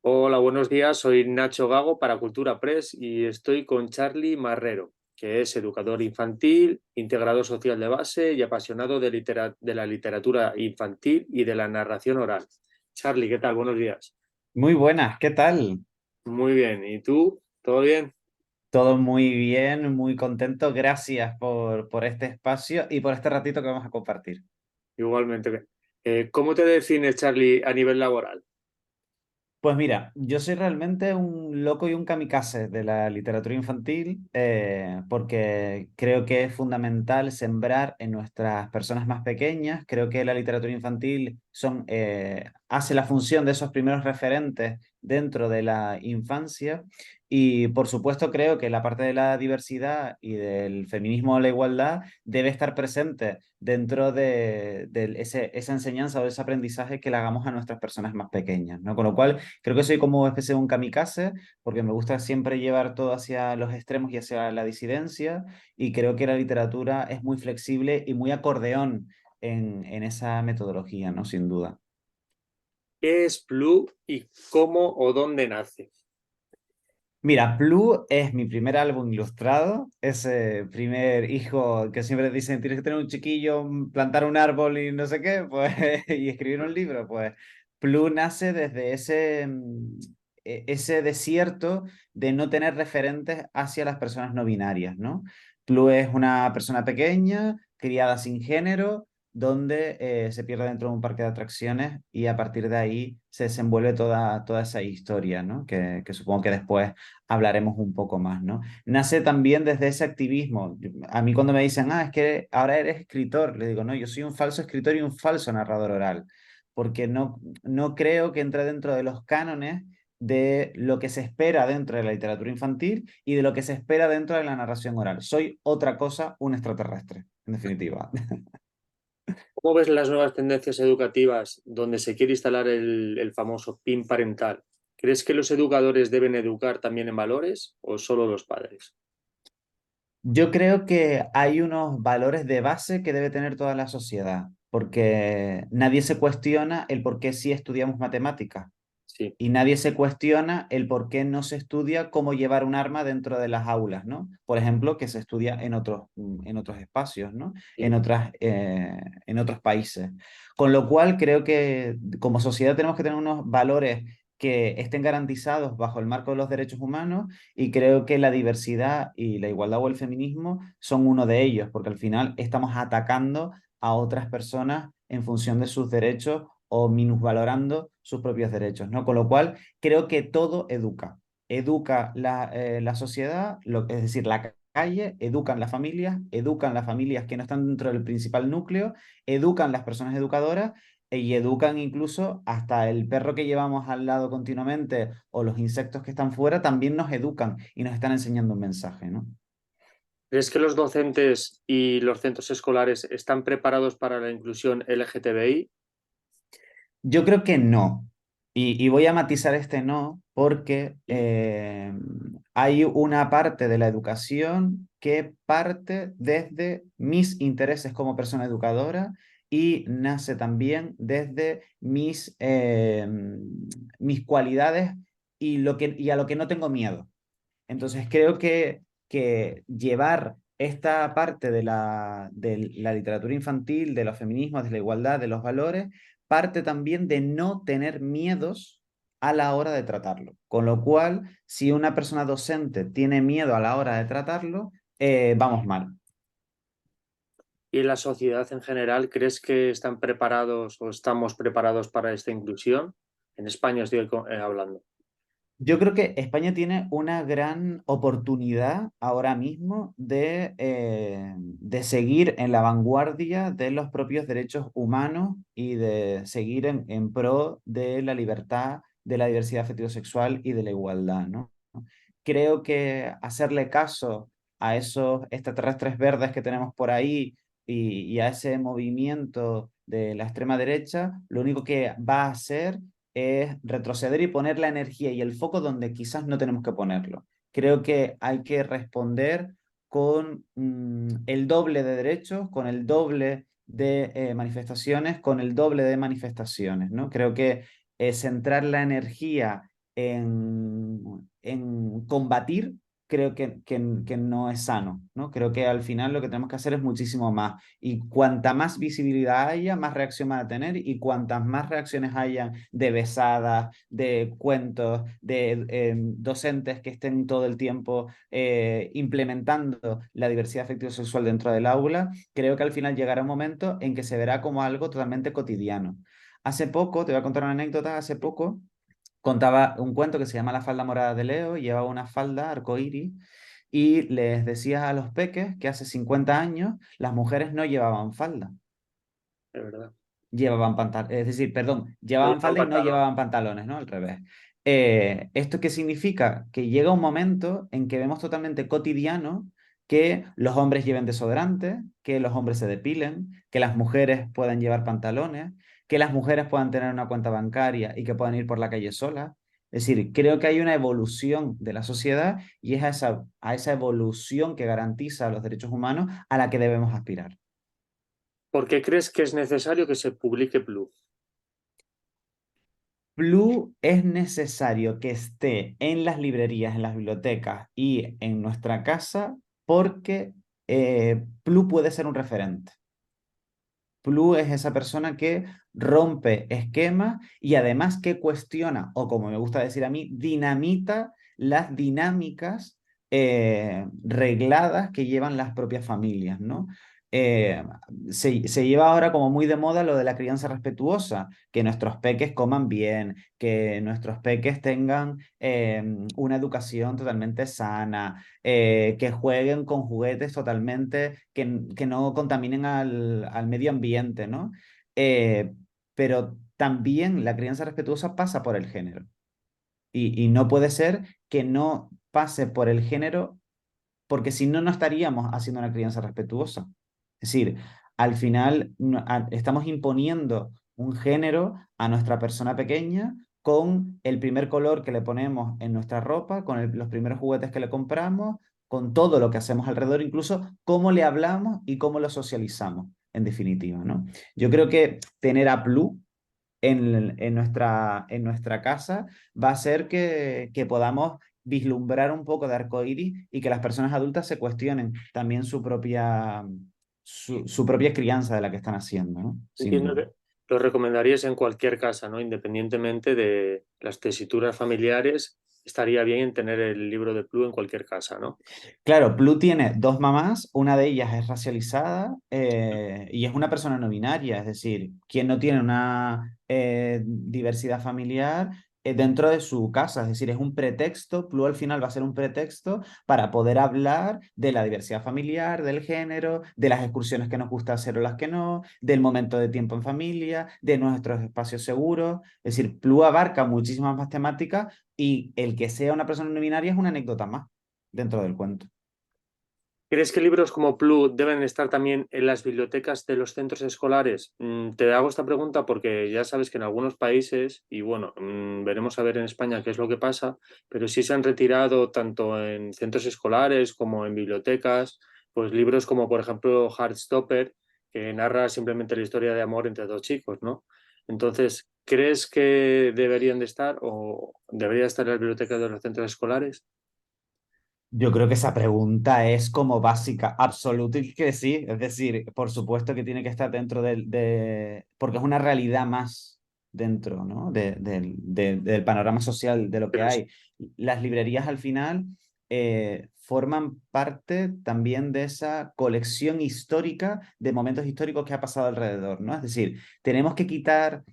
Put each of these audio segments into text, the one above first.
Hola, buenos días. Soy Nacho Gago para Cultura Press y estoy con Charly Marrero, que es educador infantil, integrador social de base y apasionado de la literatura infantil y de la narración oral. Charly, ¿qué tal? Buenos días. Muy buenas, ¿qué tal? Muy bien. ¿Y tú? ¿Todo bien? Todo muy bien, muy contento. Gracias por este espacio y por este ratito que vamos a compartir. Igualmente. ¿Cómo te defines, Charly, a nivel laboral? Pues mira, yo soy realmente un loco y un kamikaze de la literatura infantil, porque creo que es fundamental sembrar en nuestras personas más pequeñas. Creo que la literatura infantil hace la función de esos primeros referentes dentro de la infancia. Y por supuesto creo que la parte de la diversidad y del feminismo o la igualdad debe estar presente dentro de esa enseñanza o ese aprendizaje que le hagamos a nuestras personas más pequeñas, ¿no? Con lo cual, creo que soy como una especie de un kamikaze, porque me gusta siempre llevar todo hacia los extremos y hacia la disidencia, y creo que la literatura es muy flexible y muy acordeón en esa metodología, ¿no? Sin duda. ¿Qué es Blue y cómo o dónde nace? Mira, Blue es mi primer álbum ilustrado, ese primer hijo que siempre dicen tienes que tener un chiquillo, plantar un árbol y no sé qué, pues, y escribir un libro, pues Blue nace desde ese desierto de no tener referentes hacia las personas no binarias, ¿no? Blue es una persona pequeña, criada sin género, donde se pierde dentro de un parque de atracciones y a partir de ahí se desenvuelve toda esa historia, ¿no? Que supongo que después hablaremos un poco más, ¿no? Nace también desde ese activismo. A mí cuando me dicen, es que ahora eres escritor, le digo, no, yo soy un falso escritor y un falso narrador oral, porque no creo que entre dentro de los cánones de lo que se espera dentro de la literatura infantil y de lo que se espera dentro de la narración oral. Soy otra cosa, un extraterrestre, en definitiva. ¿Cómo ves las nuevas tendencias educativas donde se quiere instalar el famoso PIN parental? ¿Crees que los educadores deben educar también en valores o solo los padres? Yo creo que hay unos valores de base que debe tener toda la sociedad, porque nadie se cuestiona el por qué sí estudiamos matemáticas Sí, y nadie se cuestiona el por qué no se estudia cómo llevar un arma dentro de las aulas, ¿no? Por ejemplo, que se estudia en otros espacios, ¿no? sí. En otros países. Con lo cual, creo que como sociedad tenemos que tener unos valores que estén garantizados bajo el marco de los derechos humanos y creo que la diversidad y la igualdad o el feminismo son uno de ellos, porque al final estamos atacando a otras personas en función de sus derechos o minusvalorando sus propios derechos, ¿no? Con lo cual, creo que todo educa. Educa la sociedad, es decir, la calle, educan las familias que no están dentro del principal núcleo, educan las personas educadoras y educan incluso hasta el perro que llevamos al lado continuamente o los insectos que están fuera, también nos educan y nos están enseñando un mensaje, ¿no? ¿Crees que los docentes y los centros escolares están preparados para la inclusión LGTBI? Yo creo que no. Y voy a matizar este no porque hay una parte de la educación que parte desde mis intereses como persona educadora y nace también desde mis cualidades y a lo que no tengo miedo. Entonces creo que llevar esta parte de la literatura infantil, de los feminismos, de la igualdad, de los valores, parte también de no tener miedos a la hora de tratarlo. Con lo cual, si una persona docente tiene miedo a la hora de tratarlo, vamos mal. ¿Y la sociedad en general, crees que están preparados o estamos preparados para esta inclusión? En España estoy hablando. Yo creo que España tiene una gran oportunidad ahora mismo de seguir en la vanguardia de los propios derechos humanos y de seguir en pro de la libertad, de la diversidad afectivo-sexual y de la igualdad, ¿no? Creo que hacerle caso a esos extraterrestres verdes que tenemos por ahí y a ese movimiento de la extrema derecha, lo único que va a hacer es retroceder y poner la energía y el foco donde quizás no tenemos que ponerlo. Creo que hay que responder con el doble de derechos, con el doble de manifestaciones, con el doble de manifestaciones, ¿no? Creo que centrar la energía en combatir, creo que no es sano, ¿no? Creo que al final lo que tenemos que hacer es muchísimo más. Y cuanta más visibilidad haya, más reacción van a tener. Y cuantas más reacciones hayan de besadas, de cuentos, de docentes que estén todo el tiempo implementando la diversidad afectivo-sexual dentro del aula, creo que al final llegará un momento en que se verá como algo totalmente cotidiano. Hace poco, te voy a contar una anécdota, hace poco contaba un cuento que se llama La falda morada de Leo, llevaba una falda arcoíris y les decía a los peques que hace 50 años las mujeres no llevaban falda, de verdad. llevaban pantalones, es decir, perdón, No llevaban llevan falda y no pantalón. llevaban pantalones, ¿no? Al revés. ¿Esto qué significa? Que llega un momento en que vemos totalmente cotidiano que los hombres lleven desodorante, que los hombres se depilen, que las mujeres puedan llevar pantalones, que las mujeres puedan tener una cuenta bancaria y que puedan ir por la calle solas. Es decir, creo que hay una evolución de la sociedad y es a esa evolución que garantiza los derechos humanos a la que debemos aspirar. ¿Por qué crees que es necesario que se publique Blue? Blue es necesario que esté en las librerías, en las bibliotecas y en nuestra casa porque Blue puede ser un referente. Blue es esa persona que rompe esquemas y además que cuestiona, o como me gusta decir a mí, dinamita las dinámicas regladas que llevan las propias familias, ¿no? Eh, se lleva ahora como muy de moda lo de la crianza respetuosa, que nuestros peques coman bien, que nuestros peques tengan una educación totalmente sana, que jueguen con juguetes totalmente que no contaminen al medio ambiente, ¿no? Eh, pero también la crianza respetuosa pasa por el género. Y no puede ser que no pase por el género, porque si no, no estaríamos haciendo una crianza respetuosa. Es decir, al final estamos imponiendo un género a nuestra persona pequeña con el primer color que le ponemos en nuestra ropa, con los primeros juguetes que le compramos, con todo lo que hacemos alrededor, incluso cómo le hablamos y cómo lo socializamos, en definitiva, ¿no? Yo creo que tener a Plu en nuestra casa va a hacer que podamos vislumbrar un poco de arcoíris y que las personas adultas se cuestionen también su propia crianza de la que están haciendo, ¿no? Sin Entiendo duda. que lo recomendarías en cualquier casa, ¿no? Independientemente de las tesituras familiares, estaría bien tener el libro de Blue en cualquier casa, ¿no? Claro, Blue tiene dos mamás, una de ellas es racializada y es una persona no binaria, es decir, quien no tiene una diversidad familiar dentro de su casa, es decir, es un pretexto, Blue al final va a ser un pretexto para poder hablar de la diversidad familiar, del género, de las excursiones que nos gusta hacer o las que no, del momento de tiempo en familia, de nuestros espacios seguros, es decir, Blue abarca muchísimas más temáticas y el que sea una persona no binaria es una anécdota más dentro del cuento. ¿Crees que libros como Blue deben estar también en las bibliotecas de los centros escolares? Te hago esta pregunta porque ya sabes que en algunos países, y bueno, veremos a ver en España qué es lo que pasa, pero sí se han retirado tanto en centros escolares como en bibliotecas, pues libros como por ejemplo Heartstopper, que narra simplemente la historia de amor entre dos chicos, ¿no? Entonces, ¿crees que deberían de estar o debería estar en las bibliotecas de los centros escolares? Yo creo que esa pregunta es como básica, absoluta y que sí, es decir, por supuesto que tiene que estar dentro porque es una realidad más dentro, ¿no? Del panorama social, de lo que Pero hay. Las librerías al final forman parte también de esa colección histórica de momentos históricos que ha pasado alrededor, ¿no? Es decir, tenemos que quitar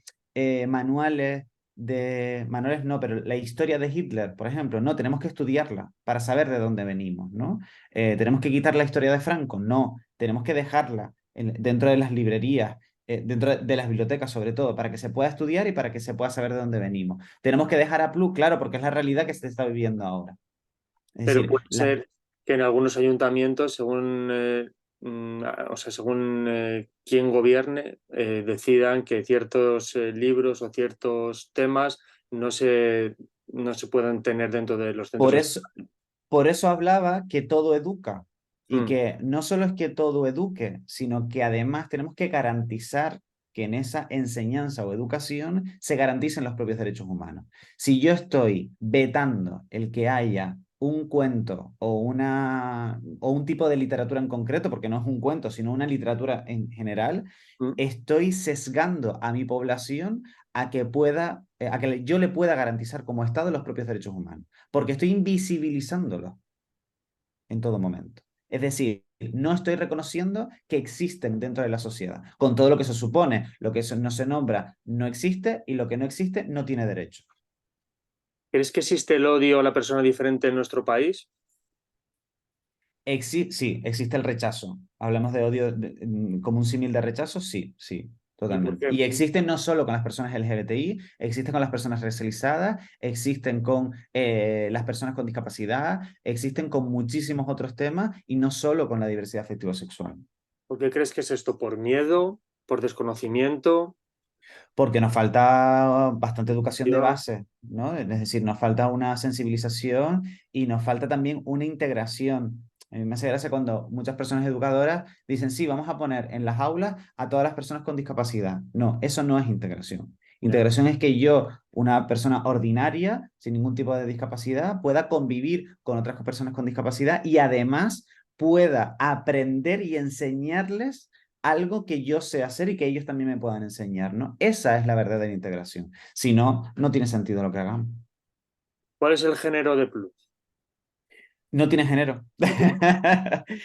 manuales manuales no, pero la historia de Hitler, por ejemplo, no, tenemos que estudiarla para saber de dónde venimos, ¿no? ¿Tenemos que quitar la historia de Franco? No, tenemos que dejarla dentro de las librerías, dentro de las bibliotecas sobre todo, para que se pueda estudiar y para que se pueda saber de dónde venimos. Tenemos que dejar a Plu, claro, porque es la realidad que se está viviendo ahora. Es Pero decir, puede ser que en algunos ayuntamientos, según, o sea, según quién gobierne, decidan que ciertos libros o ciertos temas no se, no se puedan tener dentro de los centros por eso, escolares. por eso hablaba que todo educa y Mm. que no solo es que todo eduque, sino que además tenemos que garantizar. que en esa enseñanza o educación se garanticen los propios derechos humanos. Si yo estoy vetando el que haya un cuento o un tipo de literatura en concreto, porque no es un cuento, sino una literatura en general, Mm. estoy sesgando a mi población a que yo le pueda garantizar como Estado los propios derechos humanos, porque estoy invisibilizándolos en todo momento. Es decir, no estoy reconociendo que existen dentro de la sociedad, con todo lo que se supone, lo que no se nombra no existe y lo que no existe no tiene derecho. ¿Crees que existe el odio a la persona diferente en nuestro país? Sí, existe el rechazo. Hablamos de odio como un símil de rechazo, sí, sí, ¿Y por totalmente. qué? Y existe no solo con las personas LGBTI, existe con las personas racializadas, existen con las personas con discapacidad, existen con muchísimos otros temas y no solo con la diversidad afectivo-sexual. ¿Por qué crees que es esto? ¿Por miedo? ¿Por desconocimiento? Porque nos falta bastante educación de ¿Yo? base, ¿no? Es decir, nos falta una sensibilización y nos falta también una integración. A mí me hace gracia cuando muchas personas educadoras dicen, sí, vamos a poner en las aulas a todas las personas con discapacidad. No, eso no es integración. Ya. Integración es que yo, una persona ordinaria, sin ningún tipo de discapacidad, pueda convivir con otras personas con discapacidad y además pueda aprender y enseñarles algo que yo sé hacer y que ellos también me puedan enseñar, ¿no? Esa es la verdadera integración. Si no, no tiene sentido lo que hagamos. ¿Cuál es el género de Plus? No tiene género. Es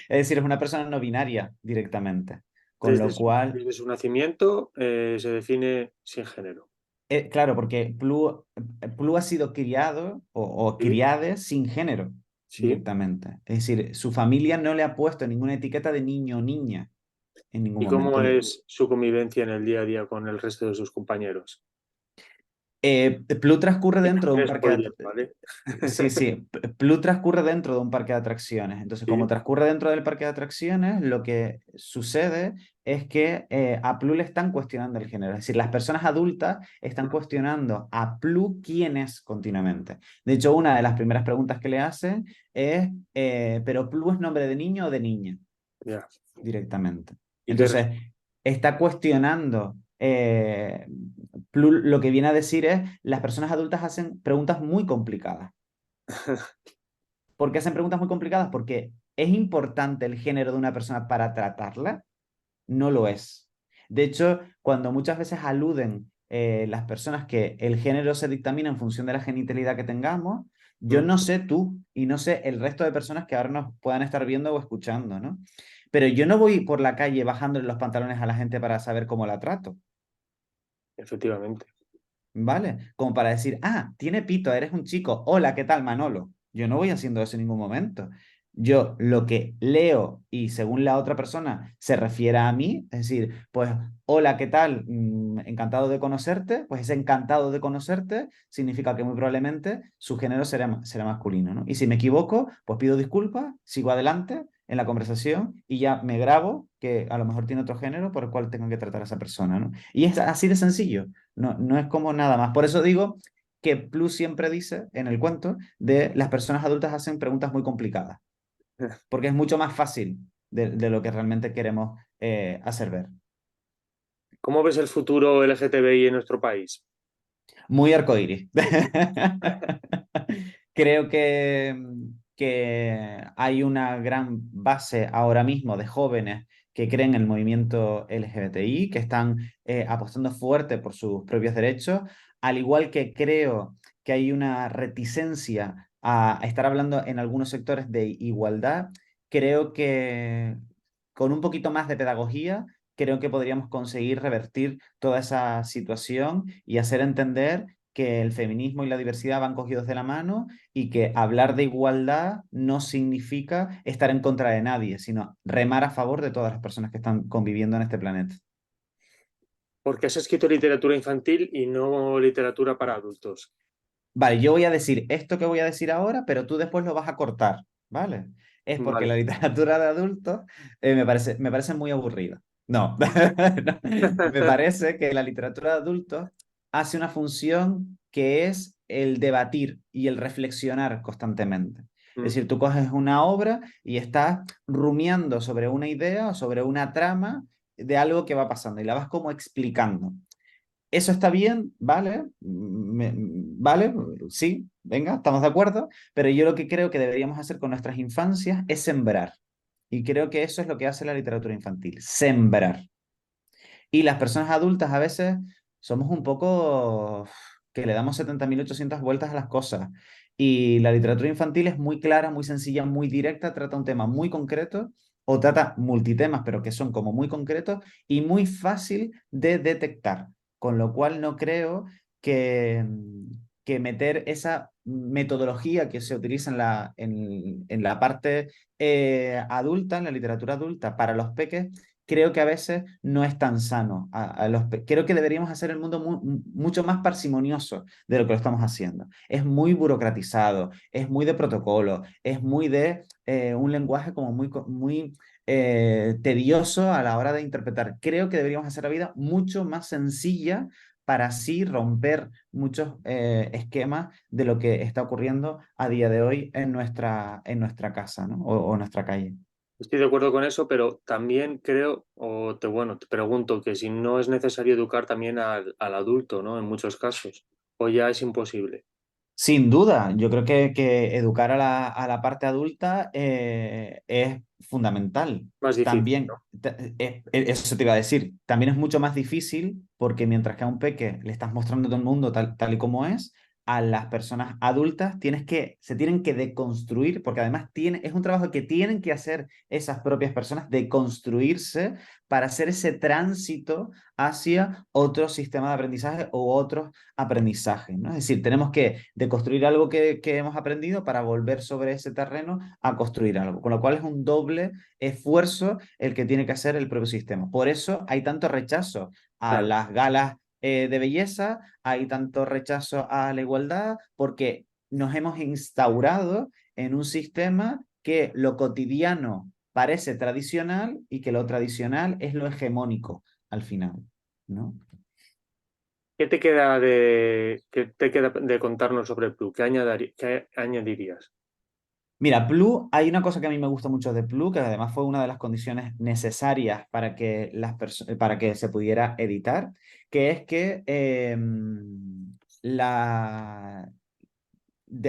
decir, es una persona no binaria directamente. Con Desde lo cual, desde su nacimiento se define sin género. claro, porque Plu ha sido criado o ¿Sí? criade sin género ¿Sí? directamente. Es decir, su familia no le ha puesto ninguna etiqueta de niño o niña en ningún ¿Y momento. cómo es su convivencia en el día a día con el resto de sus compañeros? Plu transcurre dentro de un Es parque de spoiler, ¿vale? Sí, sí. Plu transcurre dentro de un parque de atracciones. Entonces, como Sí. transcurre dentro del parque de atracciones, lo que sucede es que a Plu le están cuestionando el género. Es decir, las personas adultas están cuestionando a Plu quién es continuamente. De hecho, una de las primeras preguntas que le hacen es, ¿pero Plu es nombre de niño o de niña? Ya. Directamente. ¿Y qué Entonces, está cuestionando, lo que viene a decir es, las personas adultas hacen preguntas muy complicadas. ¿Por qué hacen preguntas muy complicadas? Porque ¿es importante el género de una persona para tratarla? No lo es. De hecho, cuando muchas veces aluden las personas que el género se dictamina en función de la genitalidad que tengamos, yo no sé tú y no sé el resto de personas que ahora nos puedan estar viendo o escuchando, ¿no? Pero yo no voy por la calle bajándole los pantalones a la gente para saber cómo la trato, Efectivamente. ¿vale? Como para decir, ah, tiene pito, eres un chico, hola, ¿qué tal, Manolo? Yo no voy haciendo eso en ningún momento. Yo lo que leo y según la otra persona se refiere a mí, es decir, pues, hola, ¿qué tal? Encantado de conocerte, pues ese encantado de conocerte significa que muy probablemente su género será masculino, ¿no? Y si me equivoco, pues pido disculpas, sigo adelante en la conversación y ya me grabo que a lo mejor tiene otro género por el cual tengo que tratar a esa persona, ¿no? Y es así de sencillo. No, no es como nada más. Por eso digo que Plus siempre dice en el cuento de las personas adultas hacen preguntas muy complicadas, porque es mucho más fácil de lo que realmente queremos hacer ver. ¿Cómo ves el futuro LGTBI en nuestro país? Muy arcoíris. Creo que hay una gran base ahora mismo de jóvenes que creen en el movimiento LGBTI, que están apostando fuerte por sus propios derechos, al igual que creo que hay una reticencia a estar hablando en algunos sectores de igualdad. Creo que con un poquito más de pedagogía, creo que podríamos conseguir revertir toda esa situación y hacer entender que el feminismo y la diversidad van cogidos de la mano y que hablar de igualdad no significa estar en contra de nadie, sino remar a favor de todas las personas que están conviviendo en este planeta. Porque has escrito literatura infantil y no literatura para adultos. Vale, yo voy a decir esto que voy a decir ahora, pero tú después lo vas a cortar, ¿vale? Es porque Vale. la literatura de adultos me parece muy aburrida. No, no. Me parece que la literatura de adultos hace una función que es el debatir y el reflexionar constantemente. Es Mm. decir, tú coges una obra y estás rumiando sobre una idea o sobre una trama de algo que va pasando y la vas como explicando. Eso está bien, ¿vale? ¿Vale? Sí, venga, estamos de acuerdo, pero yo lo que creo que deberíamos hacer con nuestras infancias es sembrar. Y creo que eso es lo que hace la literatura infantil, sembrar. Y las personas adultas a veces somos un poco que le damos 70.800 vueltas a las cosas. Y la literatura infantil es muy clara, muy sencilla, muy directa, trata un tema muy concreto o trata multitemas, pero que son como muy concretos y muy fácil de detectar. Con lo cual no creo que meter esa metodología que se utiliza en la parte adulta, en la literatura adulta, para los peques, creo que a veces no es tan sano. Creo que deberíamos hacer el mundo mucho más parsimonioso de lo que lo estamos haciendo. Es muy burocratizado, es muy de protocolo, es muy de un lenguaje como muy tedioso a la hora de interpretar. Creo que deberíamos hacer la vida mucho más sencilla para así romper muchos esquemas de lo que está ocurriendo a día de hoy en nuestra casa, ¿no? O nuestra calle. Estoy de acuerdo con eso, pero también creo, bueno, te pregunto que si no es necesario educar también al adulto, ¿no? En muchos casos, o ya es imposible, Sin duda, yo creo que educar a la parte adulta es fundamental. más difícil, También, ¿no? eso te iba a decir, también es mucho más difícil porque mientras que a un peque le estás mostrando todo el mundo tal y como es, a las personas adultas se tienen que deconstruir, porque además es un trabajo que tienen que hacer esas propias personas, deconstruirse para hacer ese tránsito hacia otro sistema de aprendizaje o otros aprendizaje, ¿no? Es decir, tenemos que deconstruir algo que hemos aprendido para volver sobre ese terreno a construir algo, con lo cual es un doble esfuerzo el que tiene que hacer el propio sistema. Por eso hay tanto rechazo a Claro. las galas de belleza, hay tanto rechazo a la igualdad, porque nos hemos instaurado en un sistema que lo cotidiano parece tradicional y que lo tradicional es lo hegemónico al final, ¿no? Qué te queda de contarnos sobre Plu? ¿Qué añadirías? Mira, Plu, hay una cosa que a mí me gusta mucho de Plu, que además fue una de las condiciones necesarias para que, para que se pudiera editar, que es que la,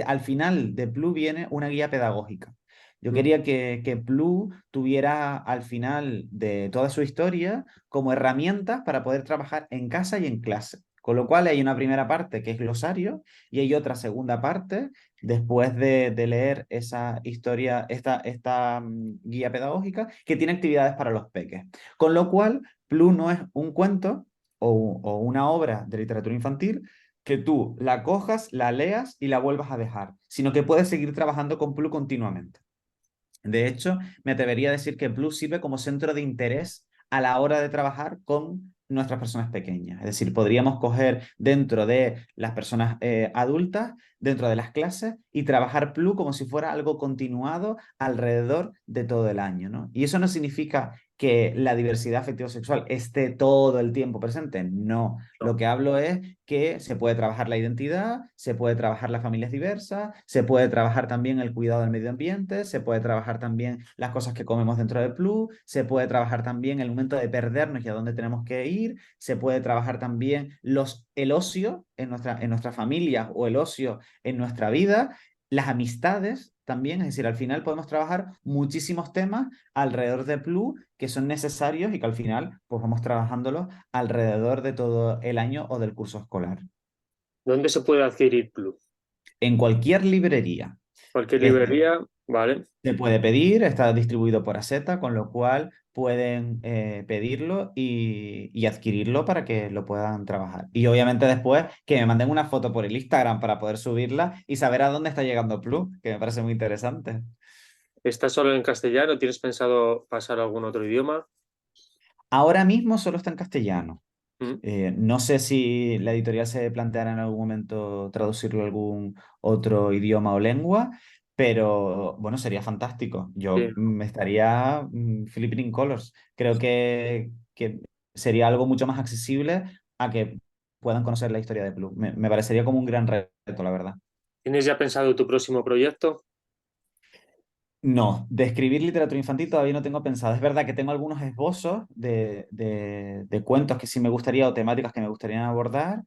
al final de Plu viene una guía pedagógica. Yo ¿Mm? quería que Plu tuviera al final de toda su historia como herramientas para poder trabajar en casa y en clase. Con lo cual hay una primera parte que es glosario y hay otra segunda parte después de leer esa historia, esta guía pedagógica que tiene actividades para los peques. Con lo cual, Plu no es un cuento o una obra de literatura infantil, que tú la cojas, la leas y la vuelvas a dejar, sino que puedes seguir trabajando con Plus continuamente. De hecho, me atrevería a decir que Plus sirve como centro de interés a la hora de trabajar con nuestras personas pequeñas. Es decir, podríamos coger dentro de las personas adultas, dentro de las clases, y trabajar Plus como si fuera algo continuado alrededor de todo el año, ¿no? Y eso no significa que la diversidad afectivo-sexual esté todo el tiempo presente. No, lo No. que hablo es que se puede trabajar la identidad, se puede trabajar las familias diversas, se puede trabajar también el cuidado del medio ambiente, se puede trabajar también las cosas que comemos dentro del Plus, se puede trabajar también el momento de perdernos y a dónde tenemos que ir, se puede trabajar también el ocio en nuestra familia o el ocio en nuestra vida, las amistades también, es decir, al final podemos trabajar muchísimos temas alrededor de Plus que son necesarios y que al final pues vamos trabajándolos alrededor de todo el año o del curso escolar. ¿Dónde se puede adquirir Plu? En cualquier librería. Cualquier Eh, librería, ¿vale? Se puede pedir, está distribuido por Aseta, con lo cual pueden pedirlo y adquirirlo para que lo puedan trabajar. Y obviamente después que me manden una foto por el Instagram para poder subirla y saber a dónde está llegando Plus, que me parece muy interesante. ¿Estás solo en castellano? ¿Tienes pensado pasar a algún otro idioma? Ahora mismo solo está en castellano. ¿Mm? No sé si la editorial se planteará en algún momento traducirlo a algún otro idioma o lengua, pero bueno, sería fantástico. Sí. Yo me estaría flipping in colors. Creo que sería algo mucho más accesible a que puedan conocer la historia de Blue. Me parecería como un gran reto, la verdad. ¿Tienes ya pensado tu próximo proyecto? No, de escribir literatura infantil todavía no tengo pensado. Es verdad que tengo algunos esbozos de cuentos que sí me gustaría o temáticas que me gustaría abordar,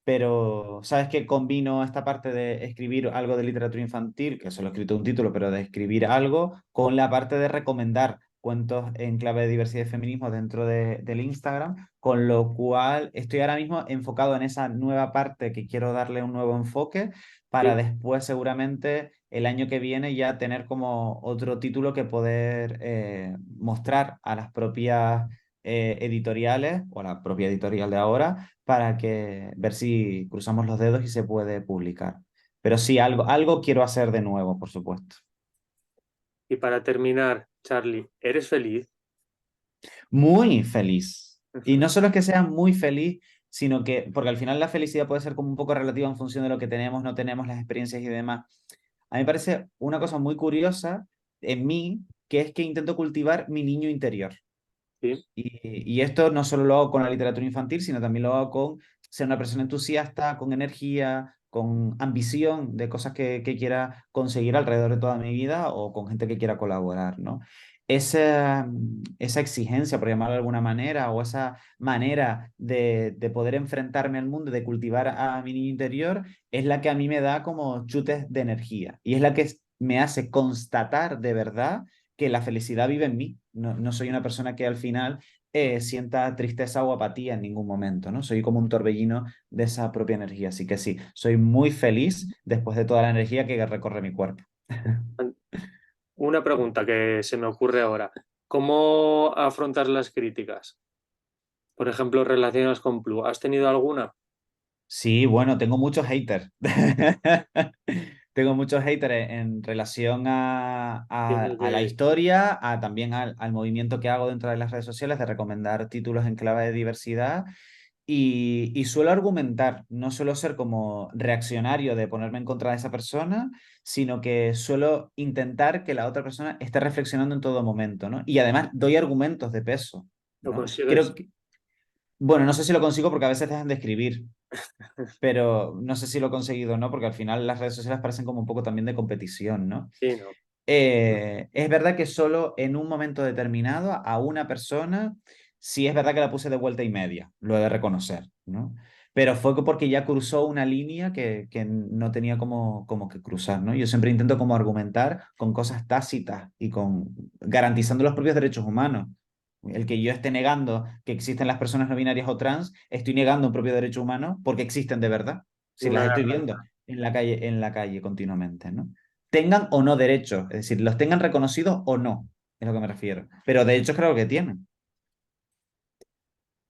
pero sabes que combino esta parte de escribir algo de literatura infantil, que solo he escrito un título, pero de escribir algo, con la parte de recomendar cuentos en clave de diversidad y feminismo dentro del Instagram, con lo cual estoy ahora mismo enfocado en esa nueva parte que quiero darle un nuevo enfoque para Sí. después seguramente el año que viene ya tener como otro título que poder mostrar a las propias editoriales o a la propia editorial de ahora para que ver si cruzamos los dedos y se puede publicar. Pero sí, algo quiero hacer de nuevo, por supuesto. Y para terminar, Charlie, ¿eres feliz? Muy feliz. Y no solo es que sea muy feliz, sino que, porque al final la felicidad puede ser como un poco relativa en función de lo que tenemos, no tenemos, las experiencias y demás. A mí me parece una cosa muy curiosa en mí, que es que intento cultivar mi niño interior. Sí, Y esto no solo lo hago con la literatura infantil, sino también lo hago con ser una persona entusiasta, con energía, con ambición de cosas que quiera conseguir alrededor de toda mi vida o con gente que quiera colaborar, ¿no? Esa exigencia, por llamarlo de alguna manera, o esa manera de poder enfrentarme al mundo, de cultivar a mi niño interior, es la que a mí me da como chutes de energía y es la que me hace constatar de verdad que la felicidad vive en mí. No, no soy una persona que al final sienta tristeza o apatía en ningún momento, ¿no? Soy como un torbellino de esa propia energía. Así que sí, soy muy feliz después de toda la energía que recorre mi cuerpo. una pregunta que se me ocurre ahora. ¿Cómo afrontar las críticas? Por ejemplo, relacionadas con Plu. ¿Has tenido alguna? Sí, bueno, tengo muchos haters. Tengo muchos haters en relación Entiendo a la que historia, también al movimiento que hago dentro de las redes sociales de recomendar títulos en clave de diversidad. Y suelo argumentar, no suelo ser como reaccionario de ponerme en contra de esa persona, sino que suelo intentar que la otra persona esté reflexionando en todo momento, ¿no? Y además doy argumentos de peso, lo ¿no? Creo consigues. que, bueno, no sé si lo consigo porque a veces dejan de escribir, pero no sé si lo he conseguido o no, porque al final las redes sociales parecen como un poco también de competición, ¿no? Sí, no. Es verdad que solo en un momento determinado a una persona, sí es verdad que la puse de vuelta y media, lo he de reconocer, ¿no? Pero fue porque ya cruzó una línea que no tenía como que cruzar, ¿no? Yo siempre intento como argumentar con cosas tácitas y con garantizando los propios derechos humanos. El que yo esté negando que existen las personas no binarias o trans, estoy negando un propio derecho humano porque existen de verdad. Si Una las estoy narrativa. viendo en la calle continuamente, ¿no? Tengan o no derechos, es decir, los tengan reconocidos o no, es lo que me refiero. Pero de hecho creo que tienen.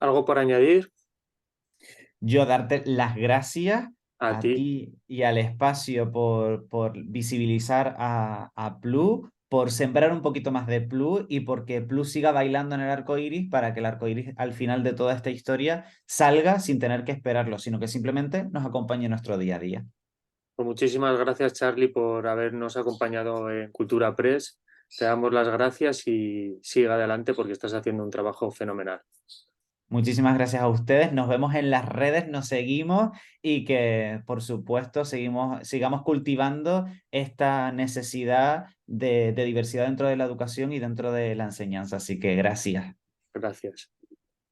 ¿Algo por añadir? Yo darte las gracias A a ti. ti y al espacio por visibilizar a Plu, por sembrar un poquito más de Plu y porque Plu siga bailando en el arco iris para que el arco iris al final de toda esta historia salga sin tener que esperarlo, sino que simplemente nos acompañe en nuestro día a día. Pues muchísimas gracias, Charlie, por habernos acompañado en Cultura Press. Te damos las gracias y siga adelante porque estás haciendo un trabajo fenomenal. Muchísimas gracias a ustedes. Nos vemos en las redes, nos seguimos y que, por supuesto, sigamos cultivando esta necesidad de diversidad dentro de la educación y dentro de la enseñanza. Así que gracias. Gracias.